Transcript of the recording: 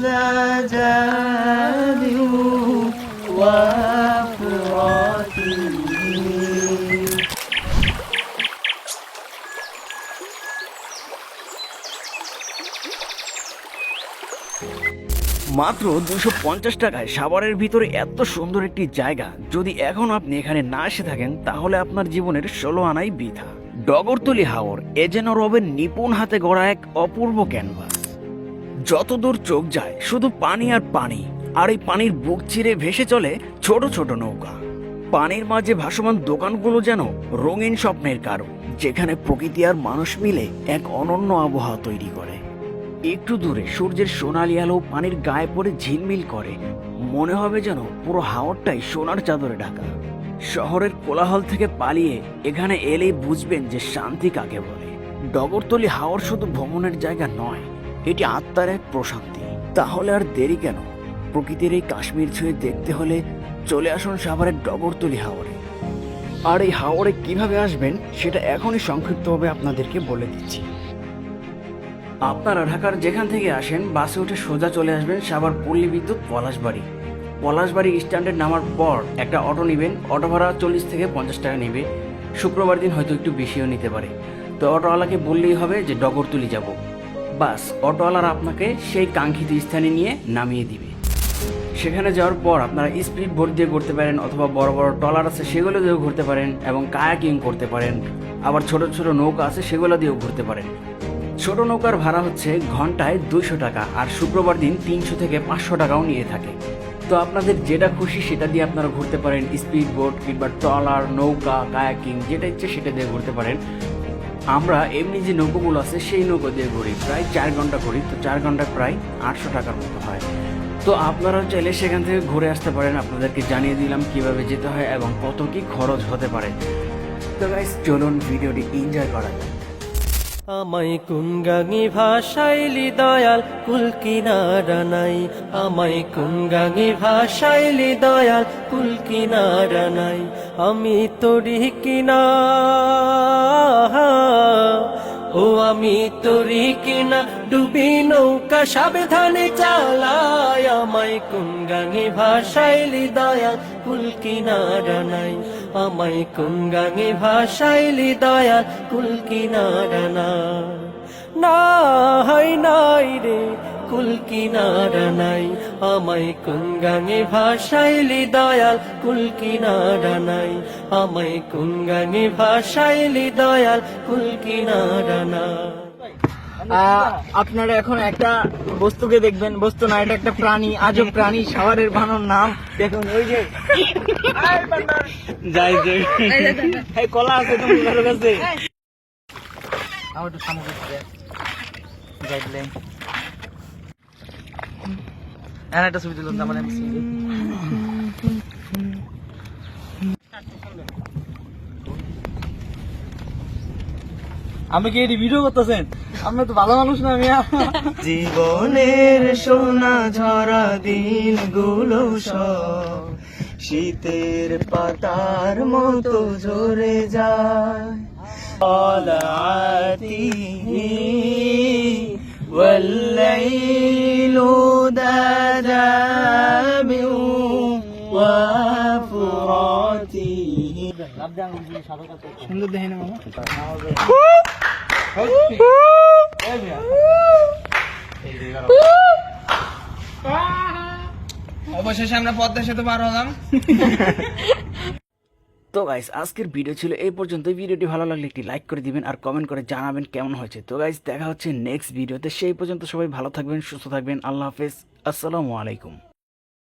ذهب وفرات মাত্র 250 টাকায় সাভারের ভিতরে এত সুন্দর একটি জায়গা, যদি এখন আপনি এখানে না এসে থাকেন তাহলে আপনার জীবনের 16 আনাই বৃথা। ডগরতলি হাওর এ যেন রবের নিপুণ হাতে গড়া এক অপূর্ব ক্যানভাস। যতদূর চোখ যায় শুধু পানি আর পানি, আর এই পানির বুক চিরে ভেসে চলে ছোট ছোট নৌকা। পানির মাঝে ভাসমান দোকানগুলো যেন রঙিন স্বপ্নের কারো, যেখানে প্রকৃতি আর মানুষ মিলে এক অনন্য আবহাওয়া তৈরি করে। একটু দূরে সূর্যের সোনালি আলো পানির গায়ে পড়ে ঝিলমিল করে, মনে হবে যেন পুরো হাওরটাই সোনার চাদরে ঢাকা। শহরের কোলাহল থেকে পালিয়ে এখানে এলেই বুঝবেন যে শান্তি কাকে বলে। ডগরতলি হাওর শুধু ভ্রমণের জায়গা নয়, এটি আত্মার এক প্রশান্তি। তাহলে আর দেরি কেন? প্রকৃতির এই কাশ্মীর ছুঁয়ে দেখতে হলে চলে আসুন সাভারের ডগরতলি হাওরে। আর এই হাওরে কিভাবে আসবেন সেটা এখনই সংক্ষিপ্তভাবে আপনাদেরকে বলে দিচ্ছি। আপনারা ঢাকার যেখান থেকে আসেন বাসে উঠে সোজা চলে আসবেন সাভার পল্লী বিদ্যুৎ পলাশবাড়ি। পলাশবাড়ি স্ট্যান্ডে নামার পর একটা অটো নেবেন, অটো ভাড়া 40 থেকে 50 টাকা নেবে। শুক্রবার দিন হয়তো একটু বেশিও নিতে পারে। তো অটোওয়ালাকে বললেই হবে যে ডগরতলি যাব, বাস অটোওয়ালারা আপনাকে সেই কাঙ্ক্ষিত স্থানে নিয়ে নামিয়ে দিবে। সেখানে যাওয়ার পর আপনারা স্পিড বোট দিয়ে ঘুরতে পারেন, অথবা বড় বড় ট্রলার আছে সেগুলো দিয়েও ঘুরতে পারেন, এবং কায়াকিং করতে পারেন। আবার ছোট ছোট নৌকা আছে সেগুলো দিয়েও ঘুরতে পারেন। ছোট নৌকার ভাড়া হচ্ছে ঘন্টায় 200 টাকা, আর শুক্রবার দিন 300 থেকে 500 টাকাও নিয়ে থাকে। তো আপনাদের যেটা খুশি সেটা দিয়ে আপনারা ঘুরতে পারেন, স্পিড বোট কিংবা ট্রলার, নৌকা, কায়াকিং, যেটা ইচ্ছে সেটা দিয়ে ঘুরতে পারেন। আমরা এমনি যে নৌকোগুলো আছে সেই নৌকো দিয়ে ঘুরি, প্রায় 4 ঘন্টা ঘুরি। তো 4 ঘন্টায় প্রায় 800 টাকার মতো হয়। তো আপনারা চাইলে সেখান থেকে ঘুরে আসতে পারেন। আপনাদেরকে জানিয়ে দিলাম কিভাবে যেতে হয় এবং কত কি খরচ হতে পারে। তো গাইস, চলুন ভিডিওটি এনজয় করা যায়। আমায় কোন গাঙি ভাষাইলি দয়াল কুল কিনারা নাই, আমায় কোন গাঙি ভাষাইলি দয়াল কুল কিনারা নাই। আমি তোরি কিনা, ও আমি তোরি কিনা ডুবি নৌকা সাবধানে চালায়। আমায় কোন গাঙি ভাষাইলি দয়াল কুল কিনারা নাই, আমায় কোন গাঙি ভাষাইলি দয়াল কুল কিনারা নাই নাই রে কুল কিনারা নাই। আমায় কোন গাঙে ভাষাইলি দয়াল কুল কিনারা নাই, আমায় কোন গাঙে ভাষাইলি দয়াল কুল কিনারা নাই। আপনারা এখন একটা বস্তুকে দেখবেন, বস্তু না, এটা একটা প্রাণী, আজব প্রাণী, সাভারের বানর নাম দেখুন। ওই যে যাই যে কলা আছে তোমার কাছে, আমার একটু সামগ্রী যাই দিলে একটা ছবি তুলুন। আমার আমি কি এটি ভিডিও করতেছেন? আপনি তো ভালো মানুষ না। আমি জীবনের সোনা ঝরা দিনগুলো সব শীতের পাতার মতো ঝরে যায়। والليل دجاب وفراته সুন্দর দেখে না মামা। অবশেষে আমরা পদ্মা সেতু পার হলাম। তো গাইস, আজকের ভিডিও ছিল এই পর্যন্ত। ভিডিওটি ভালো লাগলে একটি লাইক করে দিবেন আর কমেন্ট করে জানাবেন কেমন হয়েছে। তো গাইস, দেখা হচ্ছে নেক্সট ভিডিওতে। সেই পর্যন্ত সবাই ভালো থাকবেন, সুস্থ থাকবেন। আল্লাহ হাফেজ, আসসালামু আলাইকুম।